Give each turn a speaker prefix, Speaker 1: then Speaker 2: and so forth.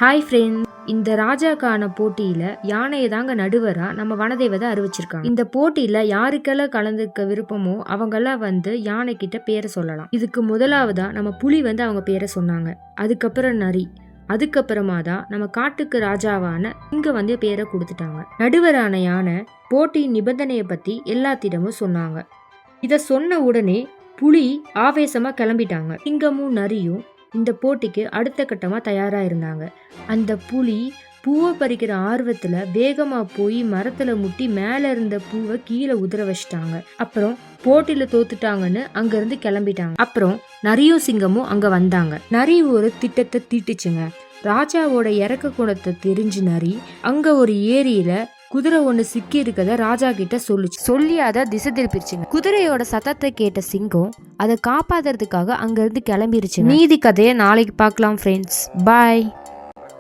Speaker 1: Hi friends, இந்த ராஜாக்கான போட்டியில யானையை தாங்க நடுவரா நம்ம வனதேவதை அறிவிச்சிருக்காங்க. இந்த போட்டியில யாருக்கெல்லாம் கலந்துக்க விருப்பமோ அவங்கெல்லாம் யானை கிட்ட பேரை சொல்லலாம். இதுக்கு முதலாவதா நம்ம புலி அவங்க பேரை சொன்னாங்க. அதுக்கப்புறம் நரி, அதுக்கப்புறமா தான் நம்ம காட்டுக்கு ராஜாவான இங்க பேரை கொடுத்துட்டாங்க. நடுவரான யானை போட்டியின் நிபந்தனையை பத்தி எல்லாத்திடமும் சொன்னாங்க. இத சொன்ன உடனே புலி ஆவேசமா கிளம்பிட்டாங்க. சிங்கமும் நரியும் இந்த போட்டிக்கு அடுத்த கட்டமா தயாரா இருந்தாங்க. அந்த புலி பூவை பறிக்கிற ஆர்வத்துல வேகமா போய் மரத்துல முட்டி மேல இருந்த பூவை கீழே உதிர வச்சிட்டாங்க. அப்புறம் போட்டியில தோத்துட்டாங்கன்னு அங்க இருந்து கிளம்பிட்டாங்க. அப்புறம் நரியும் சிங்கமும் அங்க வந்தாங்க. நரி ஒரு திட்டத்தை தீட்டுச்சுங்க. ராஜாவோட இறக்க குணத்தை தெரிஞ்சு நரி அங்க ஒரு ஏரியில குதிரை ஒண்ணு சிக்கி இருக்கத ராஜா கிட்ட சொல்லி அதை திசை திருப்பிடுச்சுங்க. குதிரையோட சத்தத்தை கேட்ட சிங்கம் அதை காப்பாத்துறதுக்காக அங்க இருந்து கிளம்பிருச்சு. மீதி கதையை நாளைக்கு பார்க்கலாம் ஃப்ரெண்ட்ஸ். பாய்.